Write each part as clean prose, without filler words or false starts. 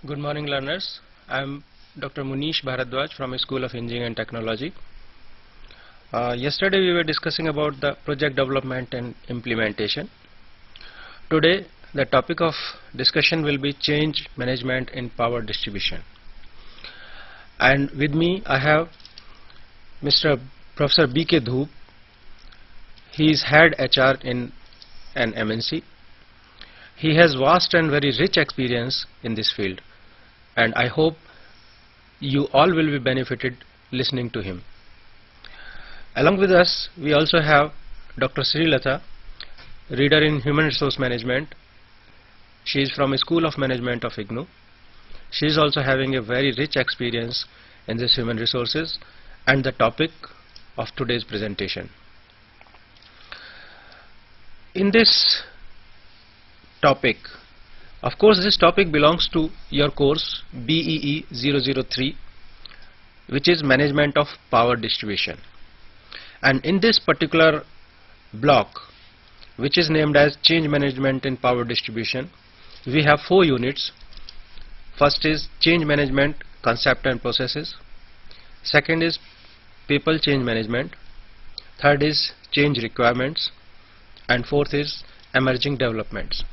Good morning, learners. I am Dr. Munish Bharadwaj from School of Engineering and Technology. Yesterday we were discussing about the project development and implementation. Today the topic of discussion will be change management in power distribution. And with me I have Mr. Professor B.K. Dhoop. He is head HR in an MNC. He has vast and very rich experience in this field, and I hope you all will be benefited listening to him. Along with us, we also have Dr. Srilatha, reader in Human Resource Management. She is from a School of Management of IGNOU. She is also having a very rich experience in this human resources and the topic of today's presentation. In this topic, of course this topic belongs to your course BEE 003, which is Management of Power Distribution, and in this particular block, which is named as Change Management in Power Distribution, we have 4 units. First is Change Management Concept and Processes, second is People Change Management, third is Change Requirements, and fourth is Emerging Developments.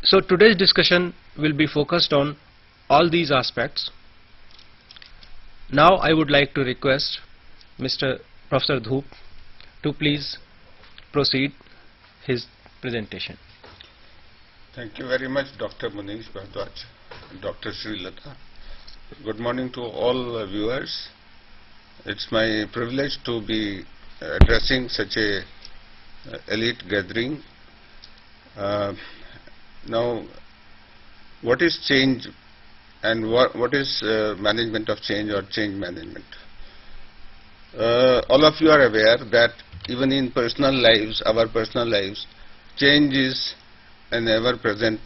So today's discussion will be focused on all these aspects. Now I would like to request Mr. Professor Dhoop to please proceed his presentation. Thank you very much, Dr. Munish Bharadwaj and Dr. Srilatha. Good morning to all viewers. It's my privilege to be addressing such a elite gathering. Now, what is change and what is management of change or change management? All of you are aware that even in personal lives, our personal lives, change is an ever-present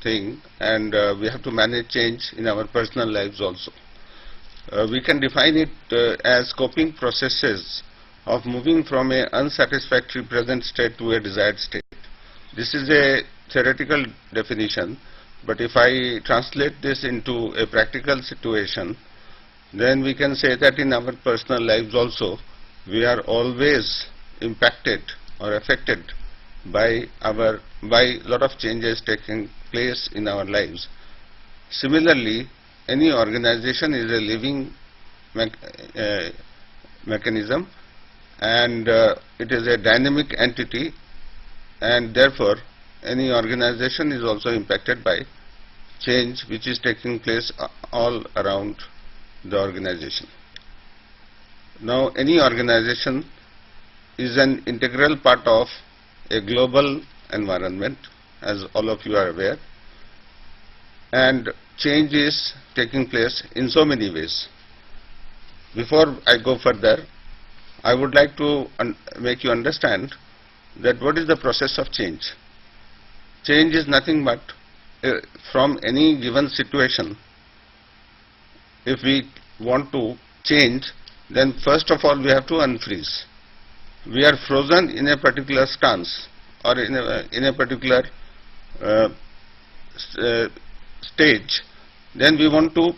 thing, and we have to manage change in our personal lives also. We can define it as coping processes of moving from an unsatisfactory present state to a desired state. This is a theoretical definition, but if I translate this into a practical situation, then we can say that in our personal lives also, we are always impacted or affected by lot of changes taking place in our lives. Similarly, any organization is a living mechanism, and it is a dynamic entity, and therefore any organization is also impacted by change which is taking place all around the organization. Now, any organization is an integral part of a global environment, as all of you are aware, and change is taking place in so many ways. Before I go further, I would like to make you understand that what is the process of change. Change is nothing but from any given situation. If we want to change, then first of all we have to unfreeze. We are frozen in a particular stance or in a particular stage. Then we want to,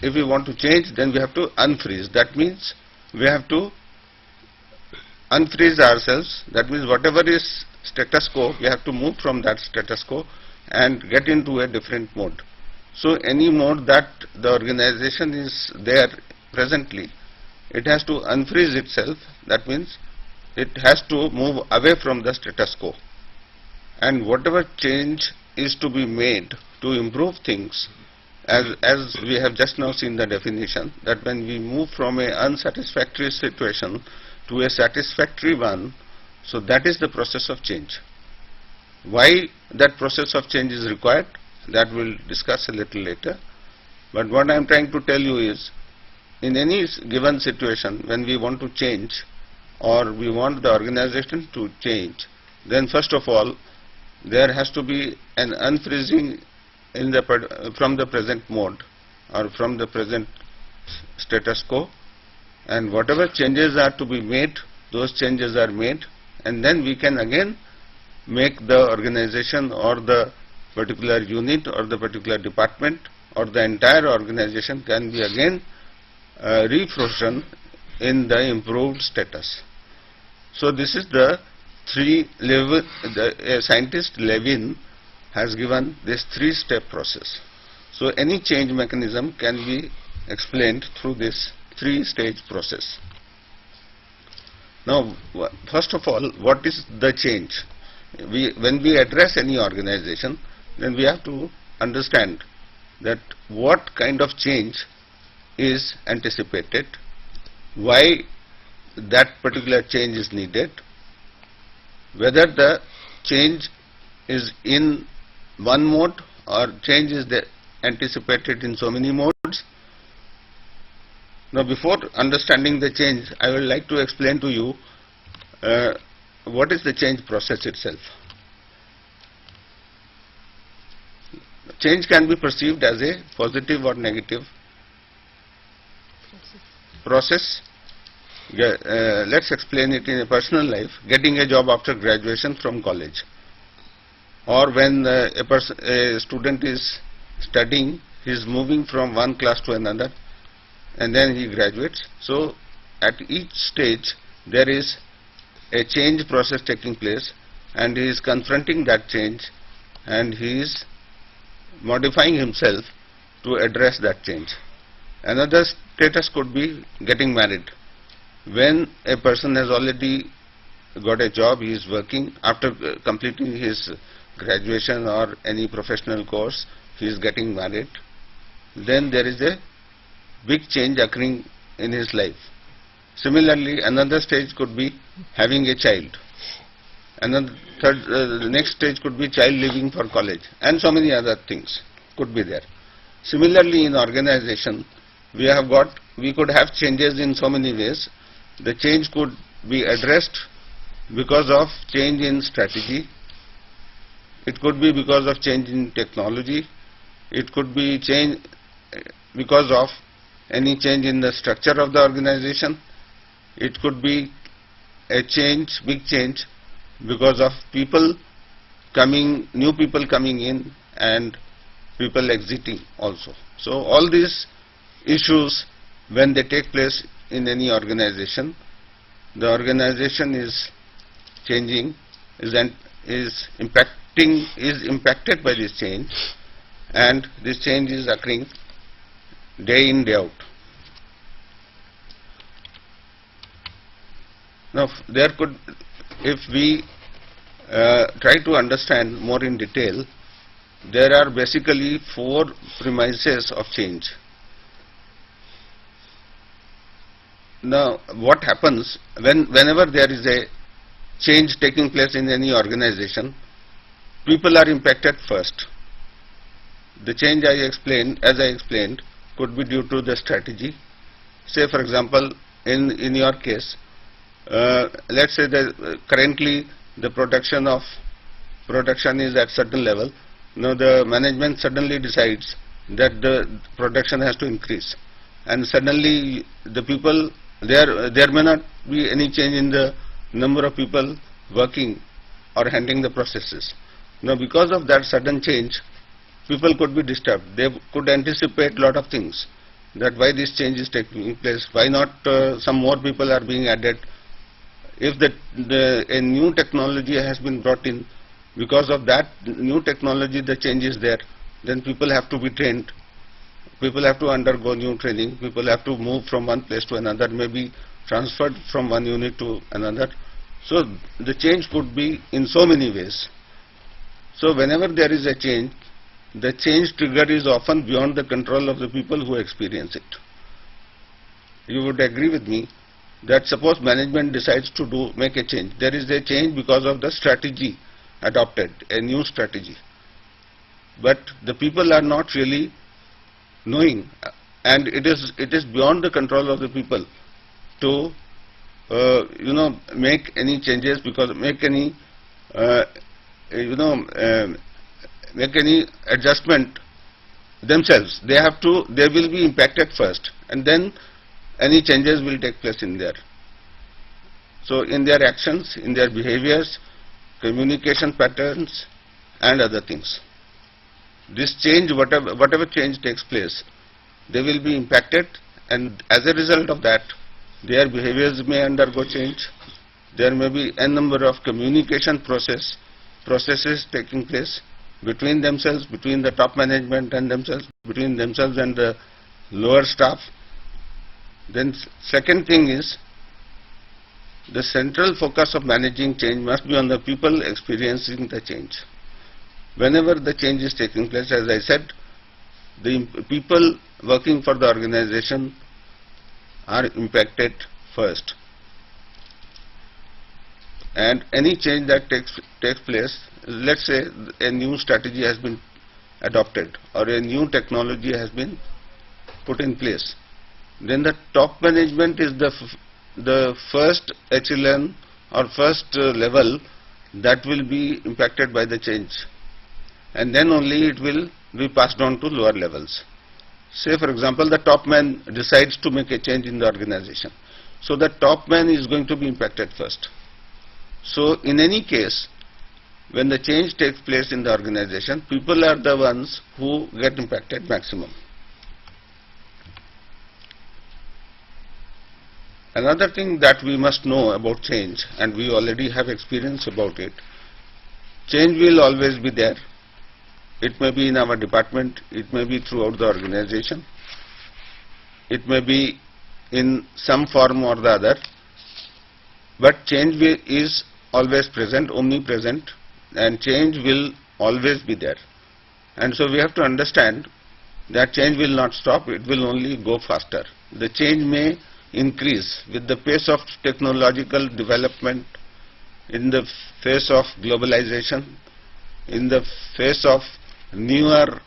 if we want to change, then we have to unfreeze. That means we have to unfreeze ourselves. That means whatever is status quo, we have to move from that status quo and get into a different mode. So any mode that the organization is there presently, it has to unfreeze itself. That means it has to move away from the status quo, and whatever change is to be made to improve things, as we have just now seen the definition, that when we move from an unsatisfactory situation to a satisfactory one, so that is the process of change. Why that process of change is required, that we'll discuss a little later. But what I am trying to tell you is, in any given situation, when we want to change or we want the organization to change, then first of all there has to be an unfreezing in from the present mode or from the present status quo, and whatever changes are to be made, those changes are made, and then we can again make the organization or the particular unit or the particular department or the entire organization can be again refrozen in the improved status. So this is the three level, scientist Levin has given this three-step process. So any change mechanism can be explained through this three-stage process. Now, first of all, what is the change? When we address any organization, then we have to understand that what kind of change is anticipated, why that particular change is needed, whether the change is in one mode or change is anticipated in so many modes. Now, before understanding the change, I would like to explain to you what is the change process itself. Change can be perceived as a positive or negative process. Let's explain it in a personal life. Getting a job after graduation from college, or when a student is studying, he is moving from one class to another, and then he graduates. So at each stage there is a change process taking place, and he is confronting that change, and he is modifying himself to address that change. Another status could be getting married. When a person has already got a job, he is working, after completing his graduation or any professional course, he is getting married, then there is a big change occurring in his life. Similarly, another stage could be having a child. Another the next stage could be child leaving for college, and so many other things could be there. Similarly, in organization, we could have changes in so many ways. The change could be addressed because of change in strategy. It could be because of change in technology. It could be change because of any change in the structure of the organization. It could be a change, big change, because of people coming, new people coming in and people exiting also. So all these issues, when they take place in any organization, the organization is changing, is impacted by this change, and this change is occurring day in, day out. Now, if we try to understand more in detail, there are basically four premises of change. Now, what happens whenever there is a change taking place in any organization, people are impacted first. The change as I explained, could be due to the strategy. Say, for example, in your case, let's say that currently the production is at certain level. Now the management suddenly decides that the production has to increase, and suddenly the people, there may not be any change in the number of people working or handling the processes. Now because of that sudden change, people could be disturbed. They could anticipate lot of things, that why this change is taking place, why not some more people are being added. If a new technology has been brought in, because of that new technology the change is there, then people have to be trained, people have to undergo new training, people have to move from one place to another, maybe transferred from one unit to another. So the change could be in so many ways. So whenever there is a change, the change trigger is often beyond the control of the people who experience it. You would agree with me that suppose management decides to make a change, there is a change because of the strategy adopted, a new strategy, but the people are not really knowing, and it is beyond the control of the people to make any changes, because make any adjustment themselves. They will be impacted first, and then any changes will take place in there. So in their actions, in their behaviors, communication patterns and other things. this change, whatever change takes place, they will be impacted, and as a result of that, their behaviors may undergo change. There may be a number of communication processes taking place between themselves, between the top management and themselves, between themselves and the lower staff. Then second thing is, the central focus of managing change must be on the people experiencing the change. Whenever the change is taking place, as I said, the people working for the organization are impacted first. And any change that takes place, let's say a new strategy has been adopted or a new technology has been put in place, then the top management is the first echelon or first level that will be impacted by the change, and then only it will be passed on to lower levels. Say for example, the top man decides to make a change in the organization, so the top man is going to be impacted first. So in any case, when the change takes place in the organization, people are the ones who get impacted maximum. Another thing that we must know about change, and we already have experience about it, change will always be there. It may be in our department, it may be throughout the organization, it may be in some form or the other, but change is always present, omnipresent, and change will always be there. And so we have to understand that change will not stop, it will only go faster. The change may increase with the pace of technological development, in the face of globalization, in the face of newer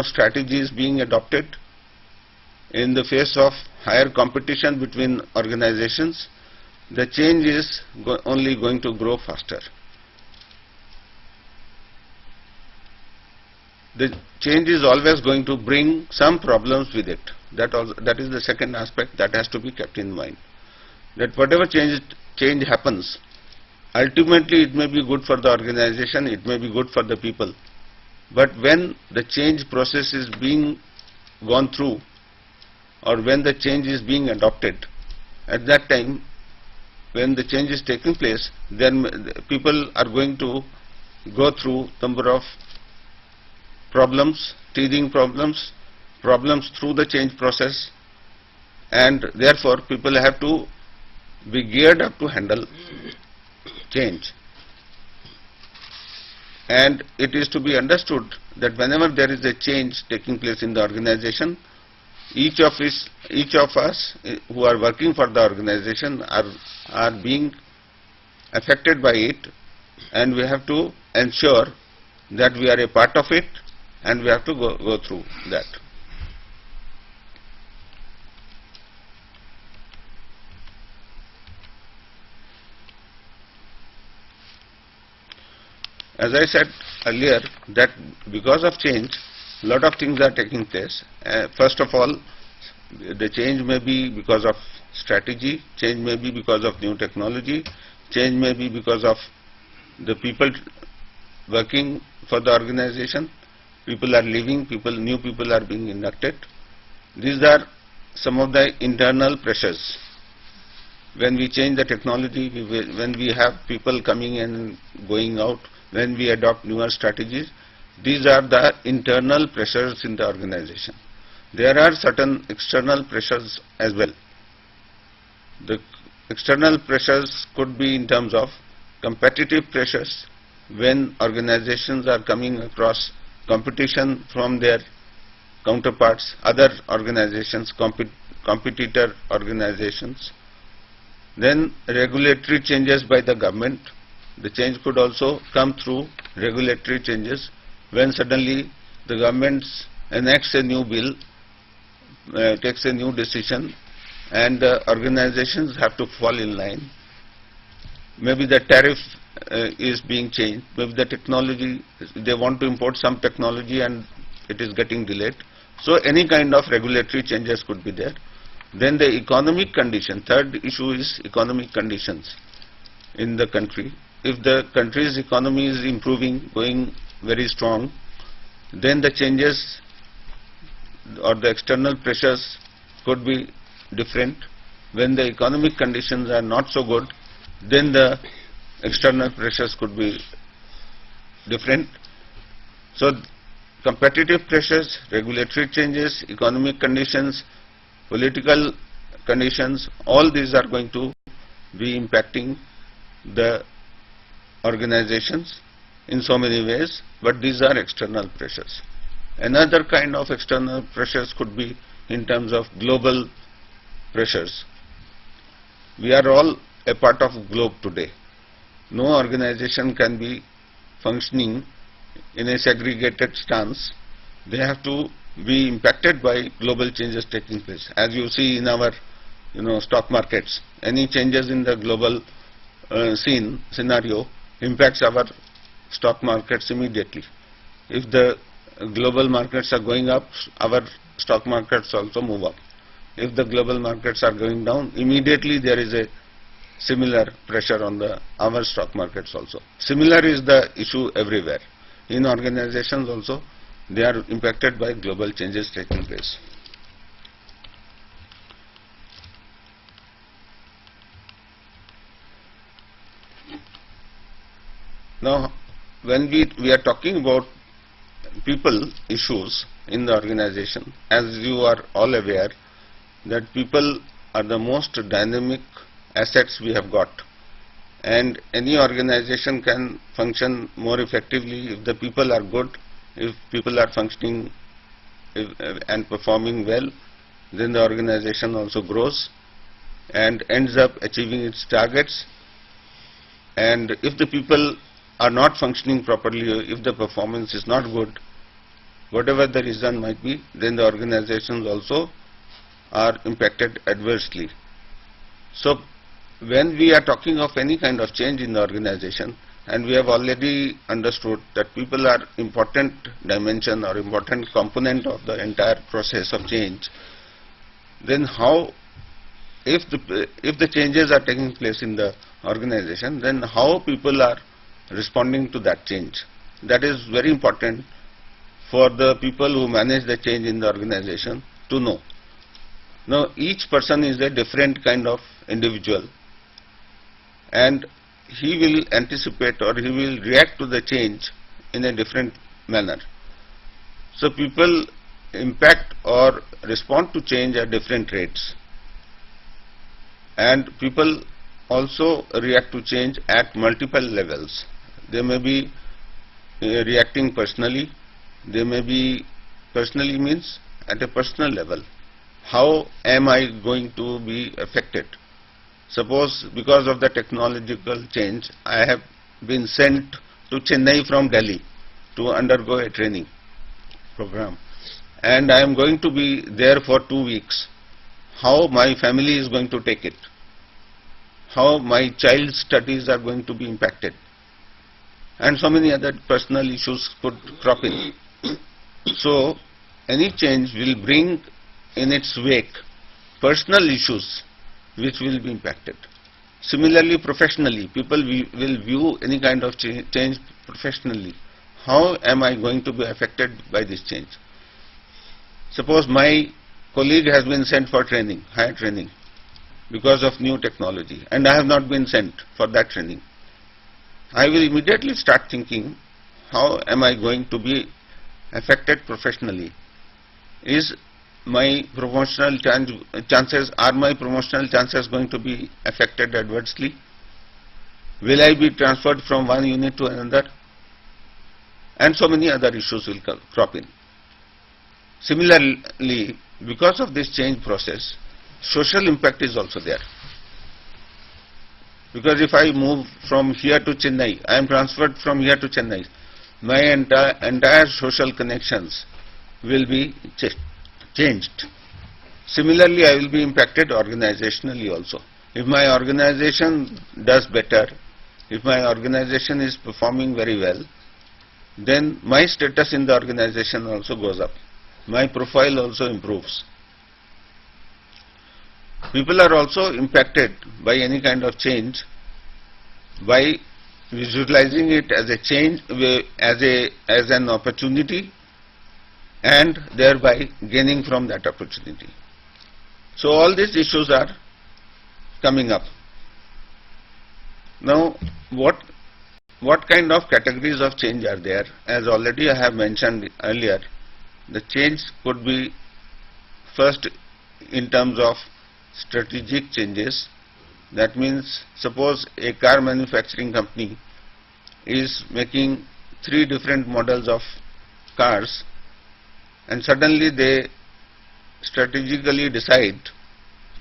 strategies being adopted, in the face of higher competition between organizations. The change is only going to grow faster. The change is always going to bring some problems with it. That is the second aspect that has to be kept in mind. That whatever change happens, ultimately it may be good for the organization, it may be good for the people. But when the change process is being gone through, or when the change is being adopted, at that time, when the change is taking place, then people are going to go through number of problems, teething problems through the change process, and therefore people have to be geared up to handle change. And it is to be understood that whenever there is a change taking place in the organization, each of us who are working for the organization are being affected by it, and we have to ensure that we are a part of it, and we have to go through that. As I said earlier, that because of change, a lot of things are taking place. First of all, the change may be because of strategy, change may be because of new technology, change may be because of the people working for the organization. People are leaving, new people are being inducted. These are some of the internal pressures. When we change the technology, when we have people coming in and going out, when we adopt newer strategies, these are the internal pressures in the organization. There are certain external pressures as well. The external pressures could be in terms of competitive pressures, when organizations are coming across competition from their counterparts, other organizations, competitor organizations. Then regulatory changes by the government. The change could also come through regulatory changes, when suddenly the government enacts a new bill, takes a new decision, and organizations have to fall in line. Maybe the tariff is being changed, maybe the technology, they want to import some technology and it is getting delayed. So any kind of regulatory changes could be there. Then the economic condition, third issue is economic conditions in the country. If the country's economy is improving, going very strong, then the changes or the external pressures could be different. When the economic conditions are not so good, then the external pressures could be different. So competitive pressures, regulatory changes, economic conditions, political conditions, all these are going to be impacting the organizations in so many ways, but these are external pressures. Another kind of external pressures could be in terms of global pressures. We are all a part of globe today. No organization can be functioning in a segregated stance. They have to be impacted by global changes taking place. As you see in our stock markets, any changes in the global scenario impacts our stock markets immediately. If the global markets are going up, our stock markets also move up. If the global markets are going down, immediately there is a similar pressure on our stock markets also. Similar is the issue everywhere. In organizations also, they are impacted by global changes taking place. Now, when we are talking about people issues in the organization, as you are all aware, that people are the most dynamic assets we have got, and any organization can function more effectively if the people are good. If people are functioning and performing well, then the organization also grows and ends up achieving its targets. And if the people are not functioning properly, if the performance is not good, whatever the reason might be, then the organizations also are impacted adversely. So when we are talking of any kind of change in the organization, and we have already understood that people are important dimension or important component of the entire process of change, then how, if the changes are taking place in the organization, then how people are responding to that change. That is very important for the people who manage the change in the organization to know. Now, each person is a different kind of individual, and he will anticipate or he will react to the change in a different manner. So people impact or respond to change at different rates, and people also react to change at multiple levels. They may be reacting personally. They may be personally means at a personal level. How am I going to be affected? Suppose because of the technological change, I have been sent to Chennai from Delhi to undergo a training program, and I am going to be there for 2 weeks. How my family is going to take it? How my child's studies are going to be impacted? And so many other personal issues could crop in. So any change will bring in its wake personal issues which will be impacted. Similarly, professionally, people will view any kind of change professionally. How am I going to be affected by this change? Suppose my colleague has been sent for training, higher training, because of new technology, and I have not been sent for that training. I will immediately start thinking, how am I going to be affected professionally? Is my promotional chances, are my promotional chances going to be affected adversely? Will I be transferred from one unit to another? And so many other issues will crop in. Similarly, because of this change process, social impact is also there. Because if I move from here to Chennai, I am transferred from here to Chennai, my entire social connections will be changed. Similarly, I will be impacted organizationally also. If my organization does better, if my organization is performing very well, then my status in the organization also goes up. My profile also improves. People are also impacted by any kind of change by visualizing it as a change, as an opportunity, and thereby gaining from that opportunity. So all these issues are coming up. Now what kind of categories of change are there? As already I have mentioned earlier, the change could be first in terms of strategic changes. That means suppose a car manufacturing company is making 3 different models of cars, and suddenly they strategically decide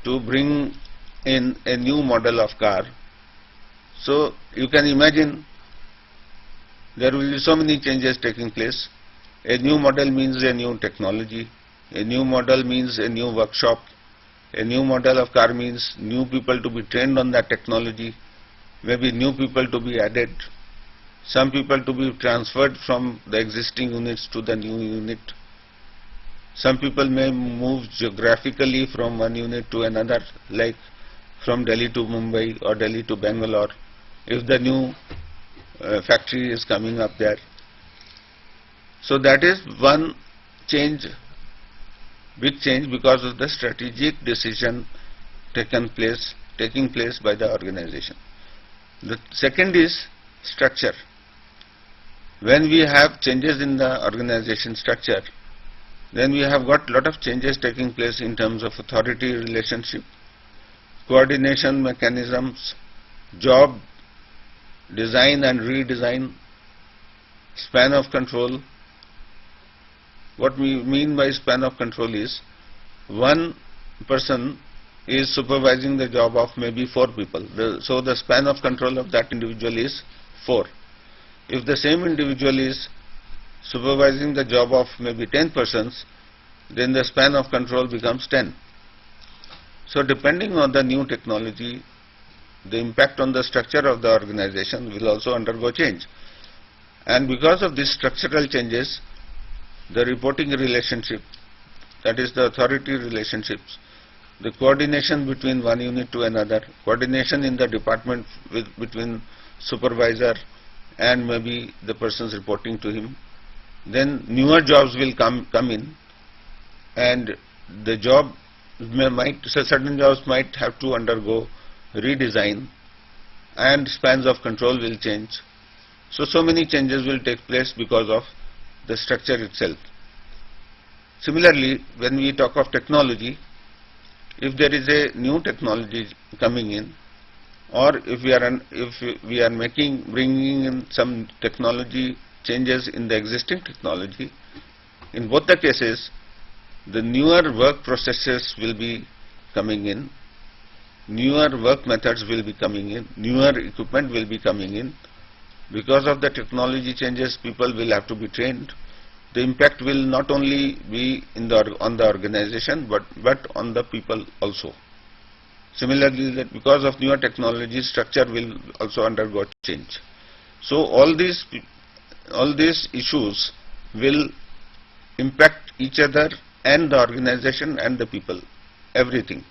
to bring in a new model of car. So you can imagine there will be so many changes taking place. A new model means a new technology, a new model means a new workshop, a new model of car means new people to be trained on that technology, maybe new people to be added, some people to be transferred from the existing units to the new unit. Some people may move geographically from one unit to another, like from Delhi to Mumbai or Delhi to Bangalore, if the new factory is coming up there. So that is one change, big change, because of the strategic decision taking place by the organization. The second is structure. When we have changes in the organization structure, then we have got lot of changes taking place in terms of authority relationship, coordination mechanisms, job design and redesign, span of control. What we mean by span of control is one person is supervising the job of maybe 4 people. So the span of control of that individual is 4. If the same individual is supervising the job of maybe 10 persons, then the span of control becomes 10. So depending on the new technology, the impact on the structure of the organization will also undergo change. And because of these structural changes, the reporting relationship, that is the authority relationships, the coordination between one unit to another, coordination in the department between supervisor and maybe the persons reporting to him, then newer jobs will come in, and the job certain jobs might have to undergo redesign, and spans of control will change. So many changes will take place because of the structure itself. Similarly, when we talk of technology, if there is a new technology coming in, or if we are bringing in some technology changes in the existing technology, in both the cases, the newer work processes will be coming in, newer work methods will be coming in, newer equipment will be coming in. Because of the technology changes, people will have to be trained. The impact will not only be on the organization but on the people also. Similarly, that because of newer technology, structure will also undergo change. So all these issues will impact each other and the organization and the people, everything.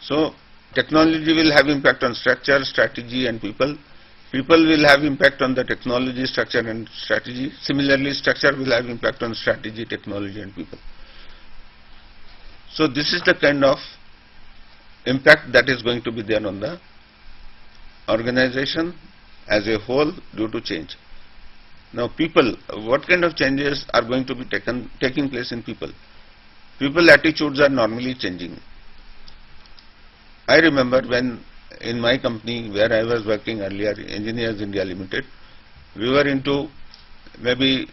So technology will have impact on structure, strategy and people. People will have impact on the technology, structure and strategy. Similarly, structure will have impact on strategy, technology and people. So this is the kind of impact that is going to be there on the organization as a whole due to change. Now people, what kind of changes are going to be taking place in people? People attitudes are normally changing. I remember when in my company where I was working earlier, Engineers India Limited, we were into maybe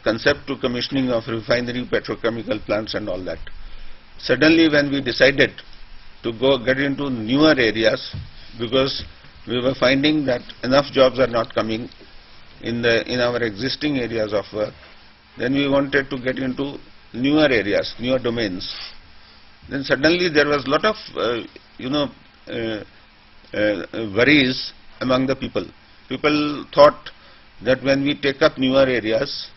concept to commissioning of refinery, petrochemical plants and all that. Suddenly when we decided to get into newer areas, because we were finding that enough jobs are not coming in our existing areas of work, then we wanted to get into newer areas, newer domains. Then suddenly there was a lot of worries among the people. People thought that when we take up newer areas,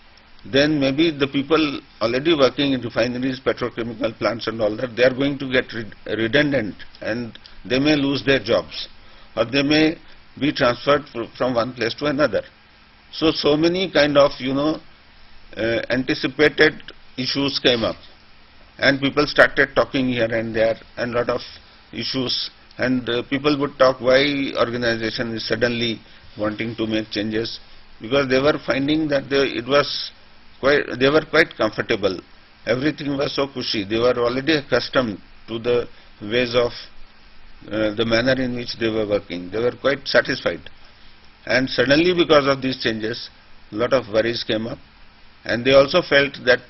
then maybe the people already working in refineries, petrochemical plants and all that, they are going to get redundant and they may lose their jobs, or they may be transferred from one place to another. So many kind of anticipated issues came up, and people started talking here and there, and lot of issues, and people would talk why organization is suddenly wanting to make changes, because they were finding that they were quite comfortable. Everything was so cushy. They were already accustomed to the ways of the manner in which they were working. They were quite satisfied. And suddenly, because of these changes, a lot of worries came up, and they also felt that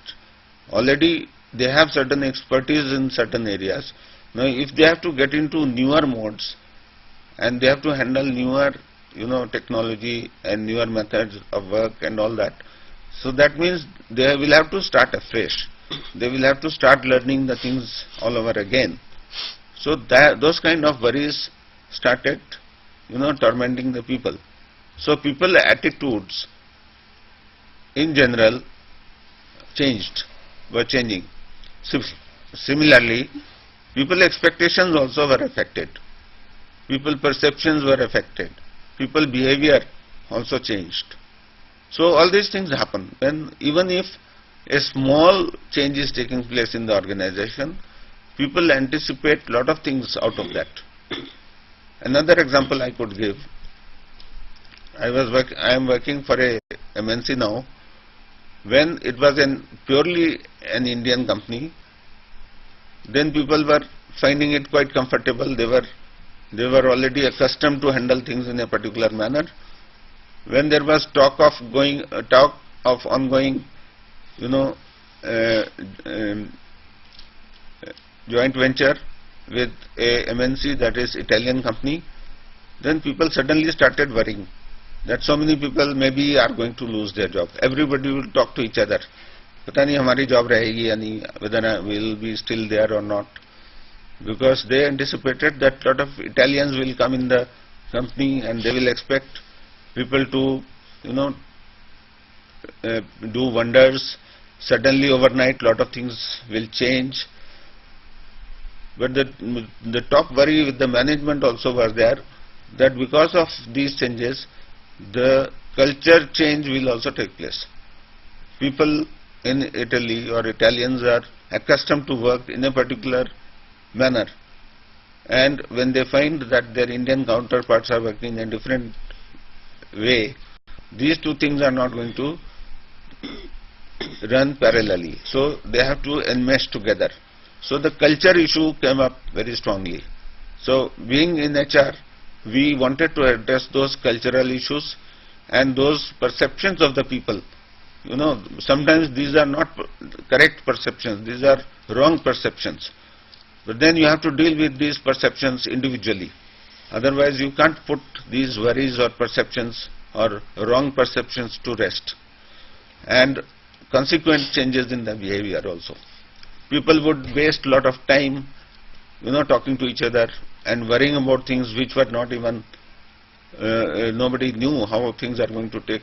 already they have certain expertise in certain areas. Now, if they have to get into newer modes and they have to handle newer, technology and newer methods of work and all that, so that means they will have to start afresh. They will have to start learning the things all over again. So those kind of worries started, tormenting the people. So people attitudes in general were changing. Similarly, people expectations also were affected. People perceptions were affected. People behavior also changed. So all these things happen. And even if a small change is taking place in the organization, people anticipate lot of things out of that. Another example I could give, I am working for a MNC now. When it was purely an Indian company, then people were finding it quite comfortable. They were already accustomed to handle things in a particular manner. When there was talk of ongoing, joint venture with a MNC, that is Italian company, then people suddenly started worrying that so many people maybe are going to lose their job. Everybody will talk to each other. Pata nahi hamari job rahegi ya nahi, whether we will be still there or not. Because they anticipated that lot of Italians will come in the company and they will expect people to, do wonders. Suddenly overnight lot of things will change. But the top worry with the management also was there, that because of these changes, the culture change will also take place. People in Italy or Italians are accustomed to work in a particular manner, and when they find that their Indian counterparts are working in a different way, these two things are not going to run parallelly. So they have to enmesh together. So the culture issue came up very strongly. So being in HR, we wanted to address those cultural issues and those perceptions of the people. Sometimes these are not correct perceptions, these are wrong perceptions. But then you have to deal with these perceptions individually. Otherwise you can't put these worries or perceptions or wrong perceptions to rest. And consequent changes in the behavior also. People would waste a lot of time, talking to each other and worrying about things which were not even, nobody knew how things are going to take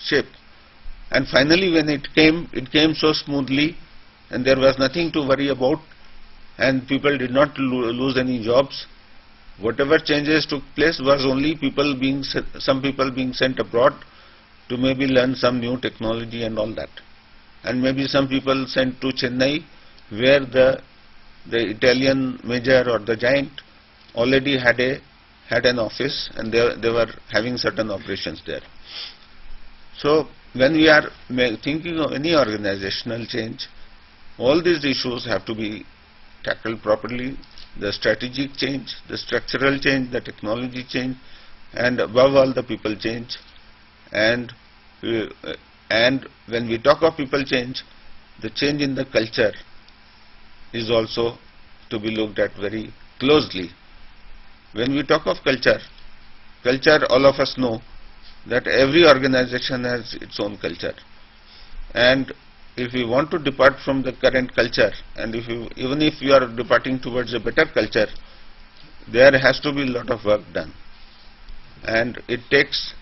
shape. And finally when it came so smoothly, and there was nothing to worry about, and people did not lose any jobs. Whatever changes took place was only some people being sent abroad to maybe learn some new technology and all that. And maybe some people sent to Chennai, where the Italian major or the giant already had an office, and they were having certain operations there. So when we are thinking of any organizational change, all these issues have to be tackled properly. The strategic change, the structural change, the technology change, and above all the people change. And when we talk of people change, the change in the culture is also to be looked at very closely. When we talk of culture, all of us know that every organization has its own culture. And if we want to depart from the current culture, and even if you are departing towards a better culture, there has to be a lot of work done. And it takes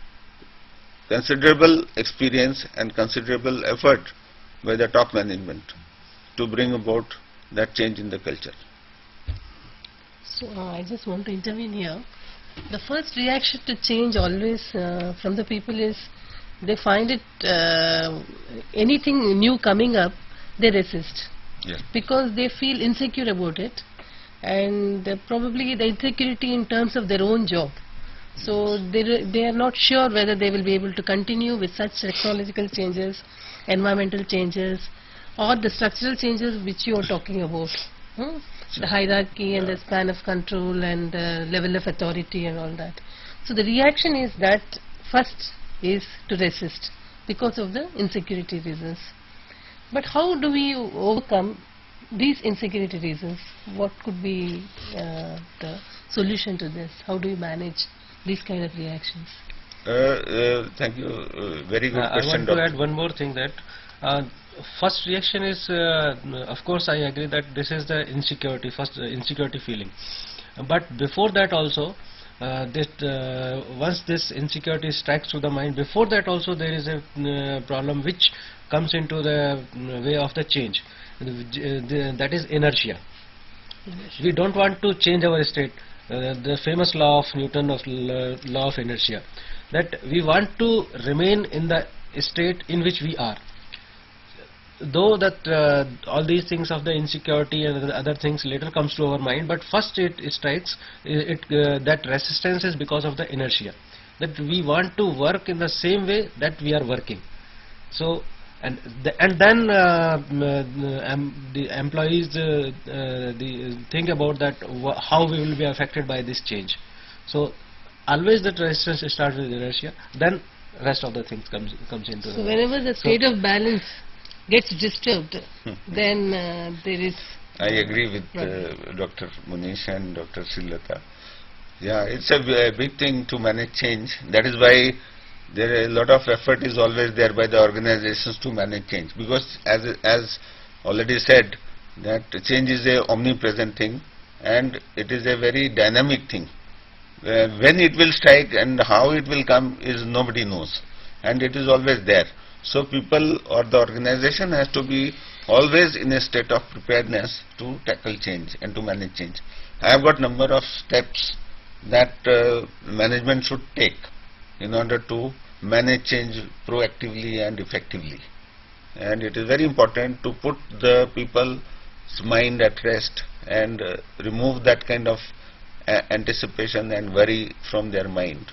considerable experience and considerable effort by the top management to bring about that change in the culture. So I just want to intervene here. The first reaction to change always from the people is they find it, anything new coming up, they resist Yes. because they feel insecure about it, and probably the insecurity in terms of their own job. So they are not sure whether they will be able to continue with such technological changes, environmental changes, or the structural changes which you are talking about. Hmm? The hierarchy and the span of control and level of authority and all that. So the reaction is that first is to resist because of the insecurity reasons. But how do we overcome these insecurity reasons? What could be the solution to this? How do you manage these kind of reactions? Thank you. Very good I question, want to Doctor. add one more thing, that first reaction is, of course I agree that this is the insecurity, first insecurity feeling. But before that also, once this insecurity strikes to the mind, before that also there is a problem which comes into the way of the change. That is inertia. We don't want to change our state. The famous law of Newton, of law of inertia, that we want to remain in the state in which we are. Though that all these things of the insecurity and the other things later comes to our mind, but first it strikes that resistance is because of the inertia, that we want to work in the same way that we are working. So and then the employees think about that how we will be affected by this change. So always that resistance starts with inertia, then rest of the things comes into So the whenever the state of balance gets disturbed, then there is. I agree with Dr. Munish and Dr. Srilata. Yeah, it's a big thing to manage change. That is why there is a lot of effort is always there by the organizations to manage change, because as already said, that change is a omnipresent thing and it is a very dynamic thing. When it will strike and how it will come is nobody knows, and it is always there. So people or the organization has to be always in a state of preparedness to tackle change and to manage change. I have got number of steps that management should take in order to manage change proactively and effectively. And it is very important to put the people's mind at rest and remove that kind of anticipation and worry from their mind.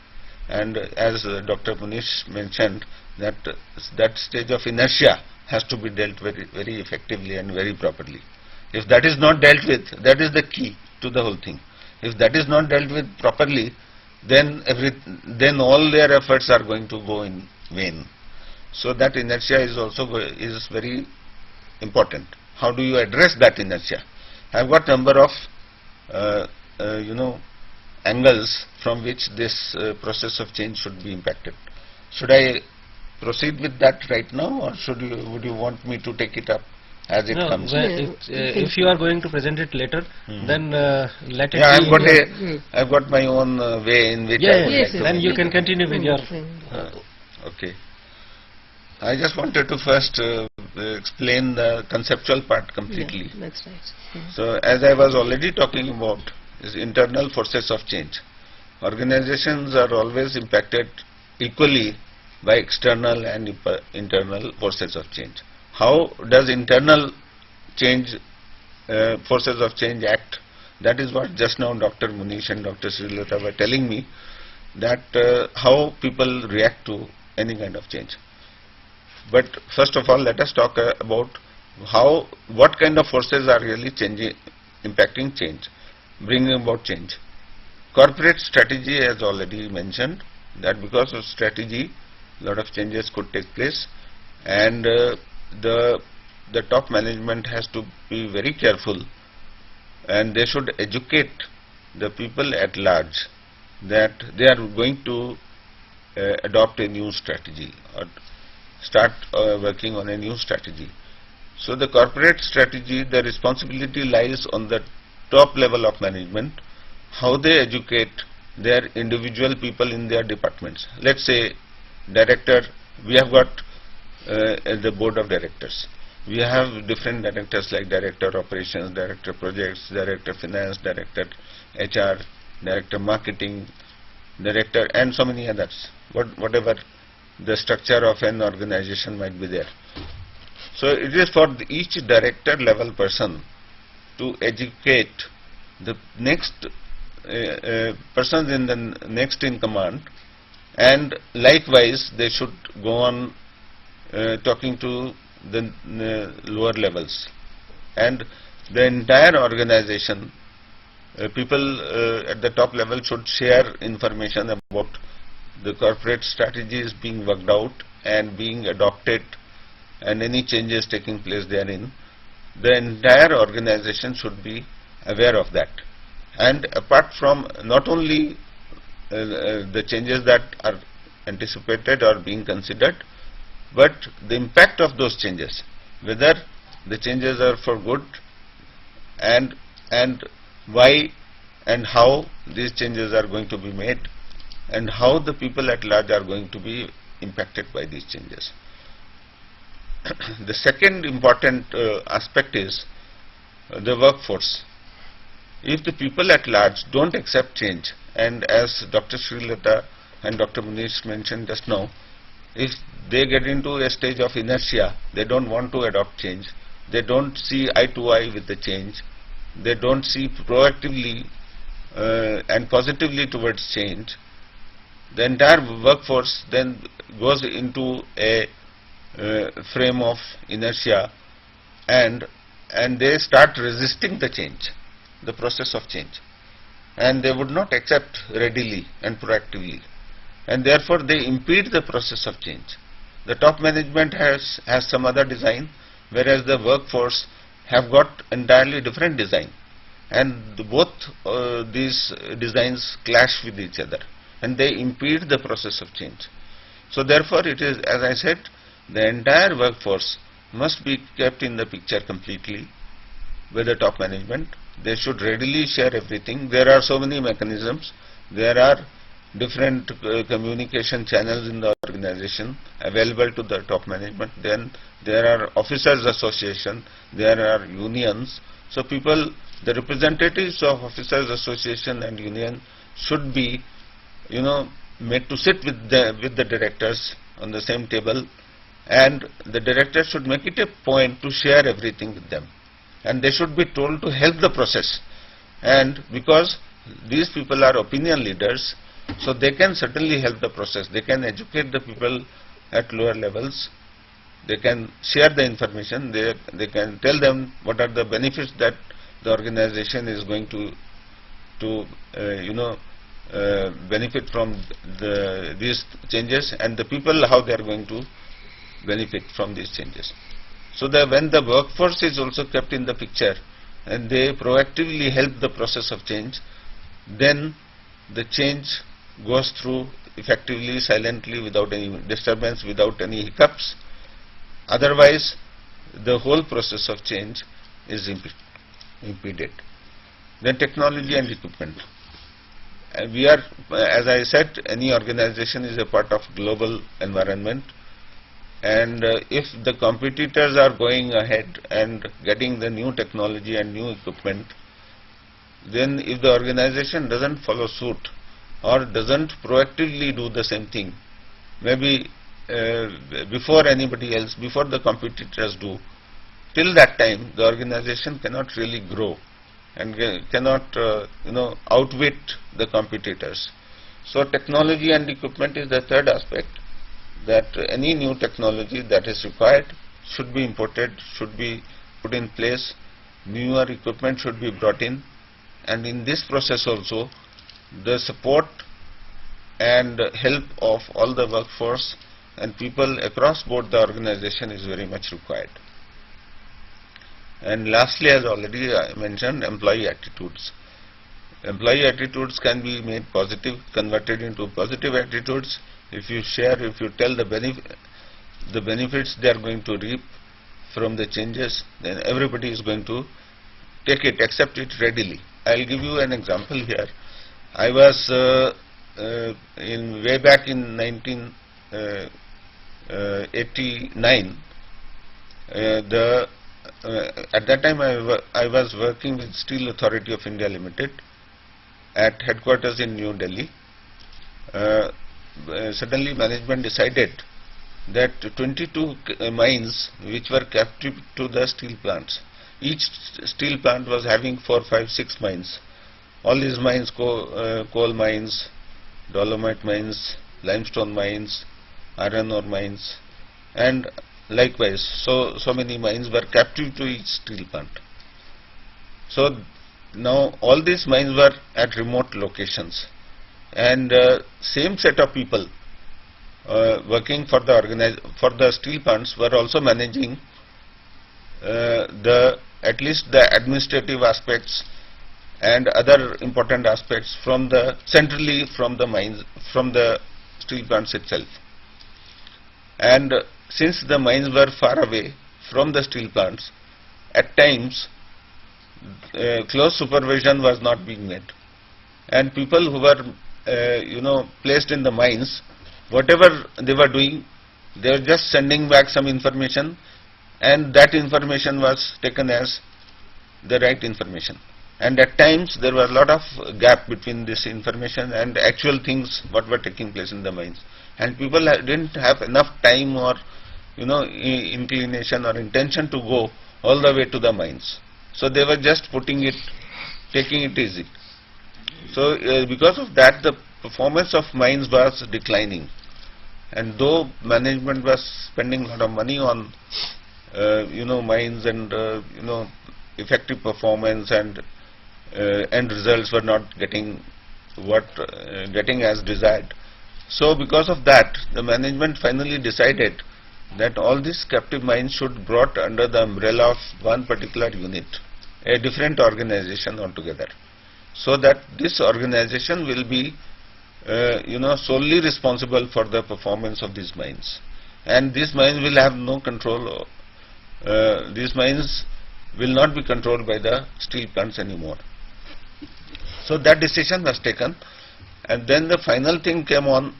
And as Dr. Munish mentioned, that stage of inertia has to be dealt very, very effectively and very properly. If that is not dealt with, that is the key to the whole thing. If that is not dealt with properly, then all their efforts are going to go in vain. So that inertia is also is very important. How do you address that inertia? I have got number of angles from which this process of change should be impacted. Should I proceed with that right now, or would you want me to take it up as it comes? If you are going to present it later, then let it Yeah, be. I've got my own way in which I would like to. Then you can continue with your. Okay. I just wanted to first explain the conceptual part completely. Yeah, that's right. So as I was already talking about is internal forces of change. Organizations are always impacted equally by external and internal forces of change. How does internal change, forces of change act? That is what just now Dr. Munish and Dr. Srilata were telling me, that how people react to any kind of change. But first of all, let us talk about what kind of forces are really impacting change, bringing about change. Corporate strategy, as already mentioned, that because of strategy, a lot of changes could take place, and the top management has to be very careful, and they should educate the people at large that they are going to adopt a new strategy or start working on a new strategy. So the corporate strategy, the responsibility lies on the top level of management, how they educate their individual people in their departments. Let's say director, we have got the board of directors. We have different directors like director operations, director projects, director finance, director HR, director marketing, director, and so many others. Whatever the structure of an organization might be there. So it is for each director level person to educate the next persons in the next in command, and likewise they should go on talking to the lower levels, and the entire organization, people at the top level should share information about the corporate strategies being worked out and being adopted and any changes taking place therein. The entire organization should be aware of that. And apart from not only the changes that are anticipated or being considered, but the impact of those changes, whether the changes are for good, and why and how these changes are going to be made, and how the people at large are going to be impacted by these changes. The second important aspect is the workforce. If the people at large don't accept change, and as Dr. Srilata and Dr. Munish mentioned just now, if they get into a stage of inertia, they don't want to adopt change, they don't see eye to eye with the change, they don't see proactively and positively towards change, the entire workforce then goes into a frame of inertia, and they start resisting the change, the process of change, and they would not accept readily and proactively, and therefore they impede the process of change. The top management has some other design, whereas the workforce have got entirely different design, and both these designs clash with each other, and they impede the process of change. So therefore it is, as I said, the entire workforce must be kept in the picture completely by the top management. They should readily share everything. There are so many mechanisms, there are different communication channels in the organization available to the top management. Then there are officers association, there are unions. So people, the representatives of officers association and union should be, made to sit with the directors on the same table, and the directors should make it a point to share everything with them, and they should be told to help the process. And because these people are opinion leaders, so they can certainly help the process. They can educate the people at lower levels, they can share the information, they can tell them what are the benefits that the organization is going to benefit from these changes, and the people how they are going to benefit from these changes. So that when the workforce is also kept in the picture and they proactively help the process of change, then the change goes through effectively, silently, without any disturbance, without any hiccups. Otherwise, the whole process of change is impeded. Then technology and equipment. We are, as I said, any organization is a part of global environment, and if the competitors are going ahead and getting the new technology and new equipment, then if the organization doesn't follow suit or doesn't proactively do the same thing, maybe before anybody else, before the competitors do, till that time the organization cannot really grow and cannot outwit the competitors. So technology and equipment is the third aspect, that any new technology that is required should be imported, should be put in place, newer equipment should be brought in, and in this process also the support and help of all the workforce and people across board the organization is very much required. And lastly, as already I mentioned, employee attitudes. Employee attitudes can be made positive, converted into positive attitudes. If you share, if you tell the benefits they are going to reap from the changes, then everybody is going to take it, accept it readily. I will give you an example here. I was way back in 1989. At that time I was working with Steel Authority of India Limited at headquarters in New Delhi. suddenly management decided that 22 mines which were captive to the steel plants. Each steel plant was having 4, 5, 6 mines. All these mines, coal mines, dolomite mines, limestone mines, iron ore mines, and likewise, so many mines were captive to each steel plant. So now all these mines were at remote locations, and same set of people working for the steel plants were also managing at least the administrative aspects and other important aspects centrally from the mines, from the steel plants itself. And since the mines were far away from the steel plants, at times close supervision was not being made, and people who were placed in the mines, whatever they were doing, they were just sending back some information, and that information was taken as the right information. And at times there was a lot of gap between this information and actual things what were taking place in the mines, and people didn't have enough time or inclination or intention to go all the way to the mines. So they were just taking it easy. So because of that, the performance of mines was declining, and though management was spending a lot of money on mines and effective performance, and end results were not getting as desired. So because of that, the management finally decided that all these captive mines should be brought under the umbrella of one particular unit, a different organization altogether, so that this organization will be solely responsible for the performance of these mines, and these mines will have no control. These mines will not be controlled by the steel plants anymore. So that decision was taken, and then the final thing came on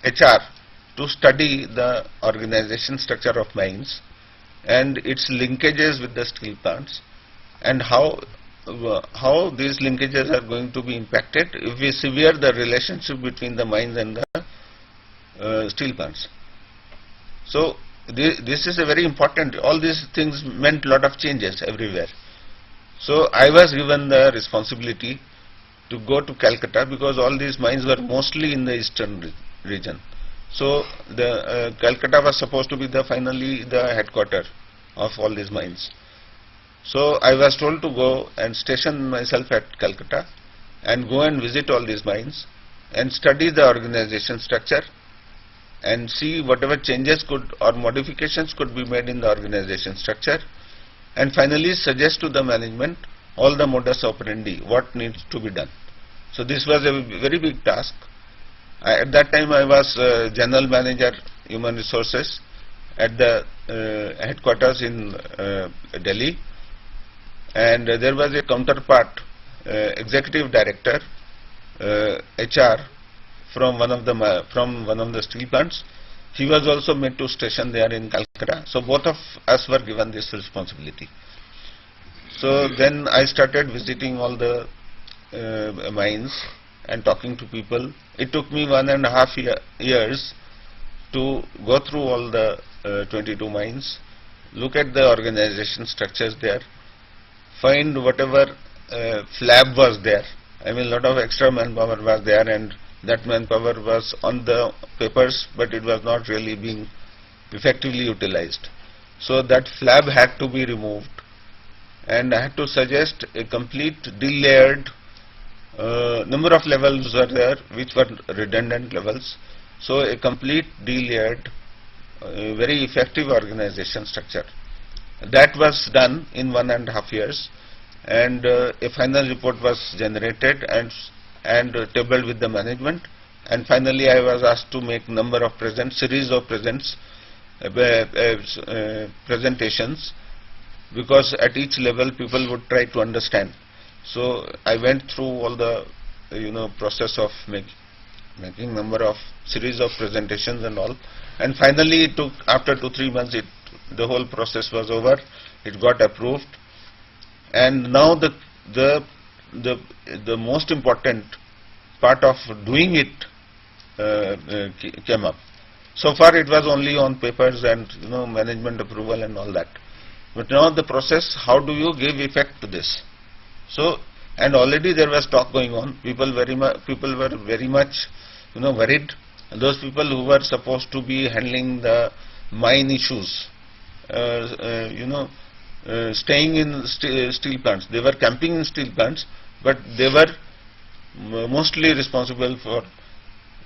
HR to study the organization structure of mines and its linkages with the steel plants, and how these linkages are going to be impacted if we sever the relationship between the mines and the steel plants. So this is a very important. All these things meant a lot of changes everywhere. So I was given the responsibility to go to Calcutta, because all these mines were mostly in the eastern region. So the Calcutta was supposed to be finally the headquarters of all these mines. So I was told to go and station myself at Calcutta and go and visit all these mines and study the organization structure and see whatever changes or modifications could be made in the organization structure, and finally suggest to the management all the modus operandi, what needs to be done. So this was a very big task. At that time I was General Manager Human Resources at the headquarters in Delhi, and there was a counterpart, Executive Director HR from one of the steel plants. He was also made to station there in Calcutta. So both of us were given this responsibility. So then I started visiting all the mines and talking to people. It took me 1.5 years to go through all the 22 mines, look at the organization structures there, find whatever flab was there. I mean, a lot of extra manpower was there, and that manpower was on the papers, but it was not really being effectively utilized. So that flab had to be removed, and I had to suggest a complete delayered. Number of levels were there which were redundant levels, so a complete delayered, very effective organization structure. That was done in 1.5 years, and a final report was generated and tabled with the management, and finally I was asked to make series of presentations, because at each level people would try to understand. So I went through all the process of making series of presentations and all, and finally it took, after 2-3 months, the whole process was over. It got approved, and now the most important part of doing it came up. So far it was only on papers and management approval and all that. But now the process, how do you give effect to this? So, and already there was talk going on. People were very much worried. Those people who were supposed to be handling the mine issues, staying in steel plants. They were camping in steel plants, but they were mostly responsible for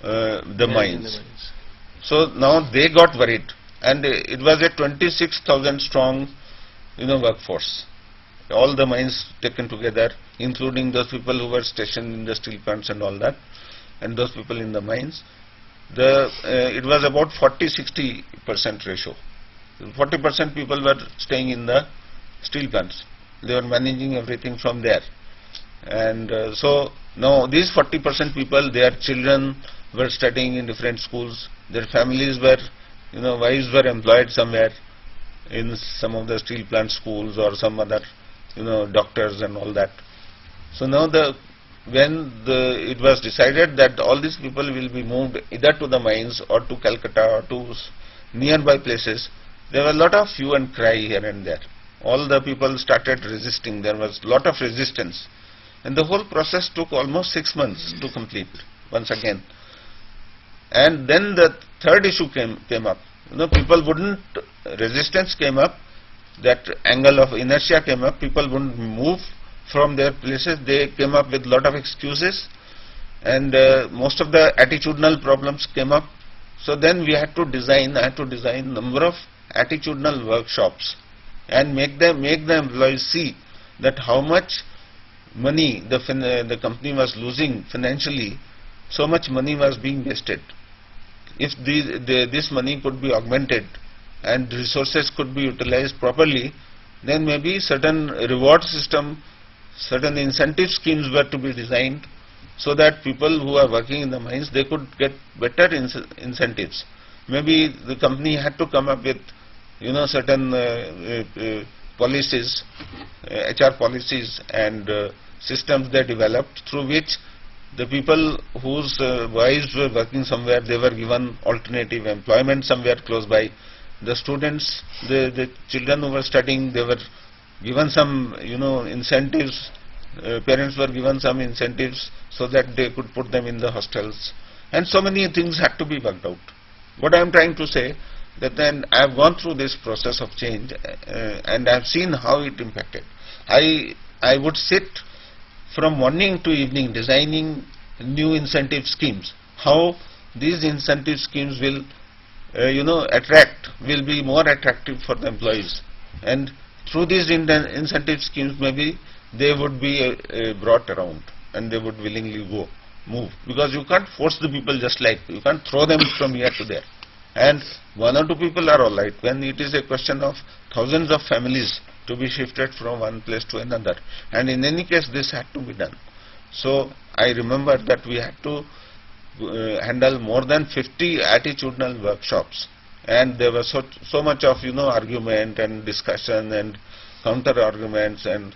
the mines. So now they got worried, and it was a 26,000 strong workforce. All the mines taken together, including those people who were stationed in the steel plants and all that, and those people in the mines. It was about 40-60% ratio. 40% people were staying in the steel plants. They were managing everything from there. And so now these 40% people, their children were studying in different schools. Their families were, wives were employed somewhere in some of the steel plant schools or some other, doctors and all that. So now when it was decided that all these people will be moved either to the mines or to Calcutta or to nearby places, there was a lot of hue and cry here and there. All the people started resisting. There was a lot of resistance. And the whole process took almost 6 months to complete once again. And then the third issue came up. People wouldn't, resistance came up, that angle of inertia came up, people wouldn't move from their places. They came up with a lot of excuses, and most of the attitudinal problems came up. So then I had to design number of attitudinal workshops and make the employees see that how much money the company was losing financially, so much money was being wasted. If this money could be augmented and resources could be utilized properly, then maybe certain reward system, certain incentive schemes were to be designed, so that people who are working in the mines, they could get better incentives. Maybe the company had to come up with certain policies, HR policies and systems they developed, through which the people whose wives were working somewhere, they were given alternative employment somewhere close by. The students, the children who were studying, they were given some incentives. Parents were given some incentives so that they could put them in the hostels, and so many things had to be worked out. What I am trying to say, that then I have gone through this process of change and I have seen how it impacted. I would sit from morning to evening designing new incentive schemes. How these incentive schemes will will be more attractive for the employees, and through these incentive schemes maybe they would be brought around and they would willingly move, because you can't force the people just like, you can't throw them from here to there. And one or two people are alright. When it is a question of thousands of families to be shifted from one place to another, and in any case this had to be done. So I remember that we had to handle more than 50 attitudinal workshops, and there was so much of argument and discussion and counter arguments, and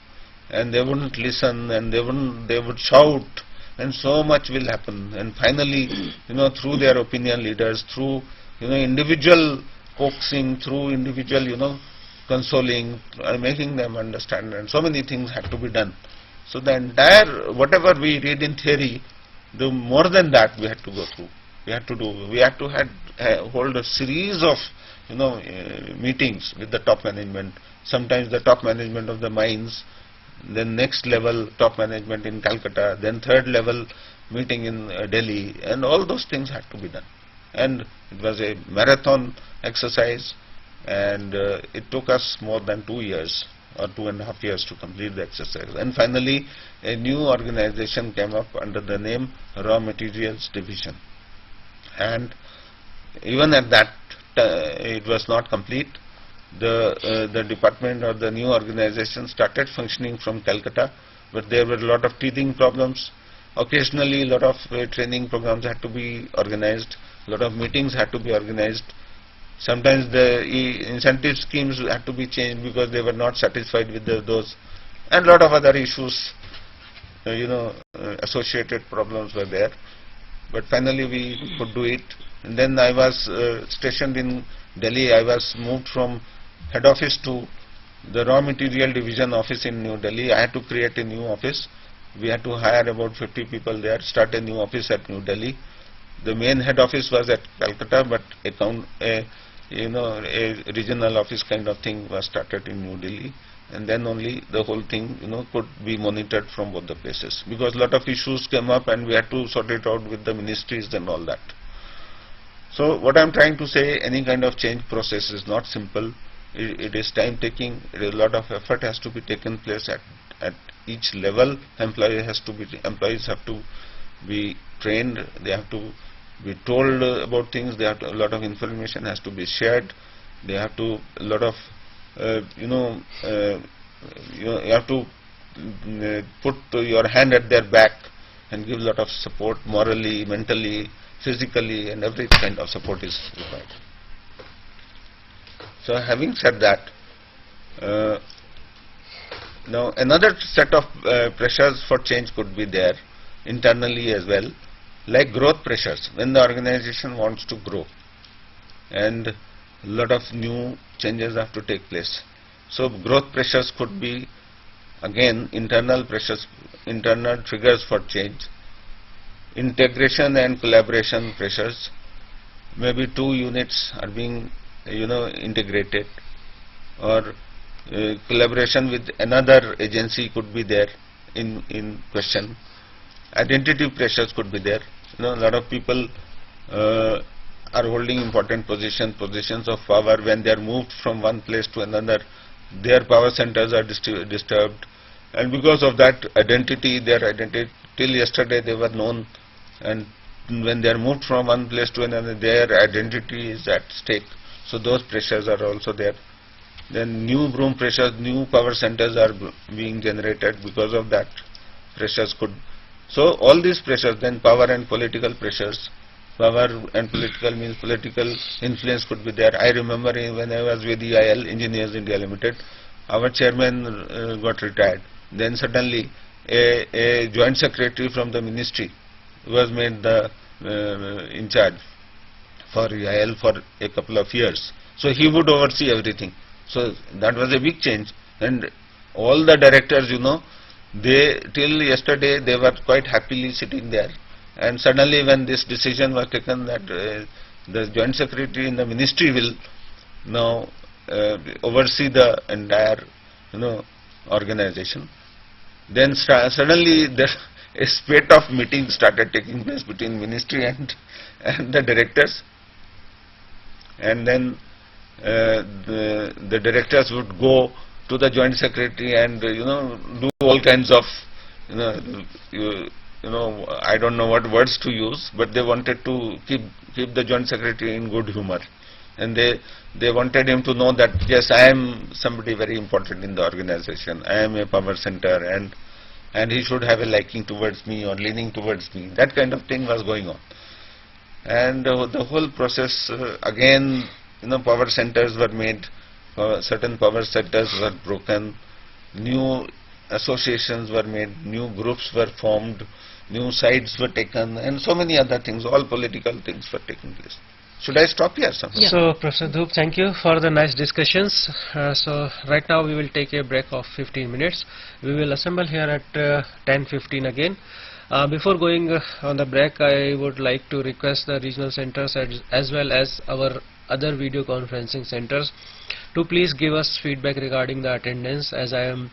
they wouldn't listen, and they would shout, and so much will happen. And finally through their opinion leaders, through individual coaxing, through individual consoling, making them understand, and so many things had to be done. So the entire, whatever we read in theory, the more than that we had to go through. We had to hold a series of meetings with the top management. Sometimes the top management of the mines, then next level top management in Calcutta, then third level meeting in Delhi, and all those things had to be done. And it was a marathon exercise, and it took us more than 2 years or 2.5 years to complete the exercise. And finally a new organization came up under the name Raw Materials Division, and even at that it was not complete. The department or the new organization started functioning from Calcutta, but there were a lot of teething problems. Occasionally a lot of training programs had to be organized, a lot of meetings had to be organized. Sometimes the incentive schemes had to be changed because they were not satisfied with those, and a lot of other issues, associated problems were there. but finally we could do it. And then I was stationed in Delhi. I was moved from head office to the raw material division office in New Delhi. I had to create a new office. We had to hire about 50 people there, start a new office at New Delhi. The main head office was at Calcutta, but a regional office kind of thing was started in New Delhi, and then only the whole thing could be monitored from both the places, because a lot of issues came up and we had to sort it out with the ministries and all that. So what I am trying to say, any kind of change process is not simple. It is time taking. A lot of effort has to be taken place at each level. Employees have to be trained. They have to be told about things. They have to, a lot of information has to be shared. They have to you have to put your hand at their back and give a lot of support, morally, mentally, physically, and every kind of support is required. So having said that, now another set of pressures for change could be there internally as well, like growth pressures, when the organization wants to grow and a lot of new changes have to take place. So growth pressures could be again internal pressures, internal triggers for change. Integration and collaboration pressures, maybe two units are being integrated, or collaboration with another agency could be there in question. Identity pressures could be there. A lot of people are holding important positions of power. When they are moved from one place to another, their power centers are disturbed, and because of that identity, till yesterday they were known, and when they are moved from one place to another, their identity is at stake. So those pressures are also there. Then new broom pressures, new power centers are being generated because of that. Pressures could. So all these pressures, then power and political pressures. Power and political means political influence could be there. I remember when I was with EIL, Engineers India Limited, our chairman got retired. Then suddenly a joint secretary from the ministry was made the in charge for EIL for a couple of years. So he would oversee everything. So that was a big change. And all the directors, they till yesterday they were quite happily sitting there. And suddenly when this decision was taken that the joint secretary in the ministry will now oversee the entire organization, then suddenly a spate of meetings started taking place between ministry and the directors, and then the directors would go to the joint secretary and do all kinds of I don't know what words to use, but they wanted to keep the joint secretary in good humor, and they wanted him to know that yes, I am somebody very important in the organization. I am a power center, and he should have a liking towards me or leaning towards me. That kind of thing was going on, and the whole process again, power centers were made, certain power centers were broken, new associations were made, new groups were formed, new sides were taken, and so many other things, all political things were taking place. Should I stop here, sir? Yeah. So, Professor Dhoop, thank you for the nice discussions. So, right now we will take a break of 15 minutes. We will assemble here at 10:15 again. Before going on the break, I would like to request the regional centers as well as our other video conferencing centers to please give us feedback regarding the attendance, as I am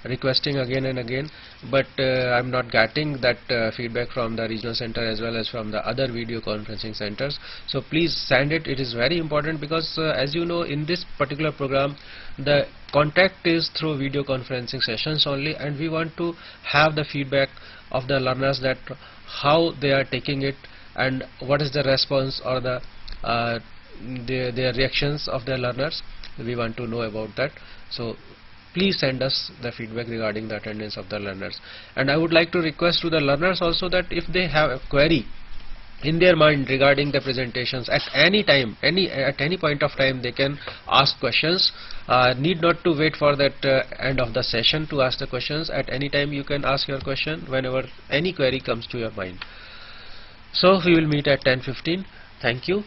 requesting again and again, but I am not getting that feedback from the regional center as well as from the other video conferencing centers. So please send it. It is very important because as you know, in this particular program the contact is through video conferencing sessions only, and we want to have the feedback of the learners, that how they are taking it and what is the response or the their reactions of the learners. We want to know about that. So please send us the feedback regarding the attendance of the learners. And I would like to request to the learners also that if they have a query in their mind regarding the presentations, at any time, at any point of time, they can ask questions. Need not to wait for that end of the session to ask the questions. At any time you can ask your question whenever any query comes to your mind. So we will meet at 10:15. Thank you.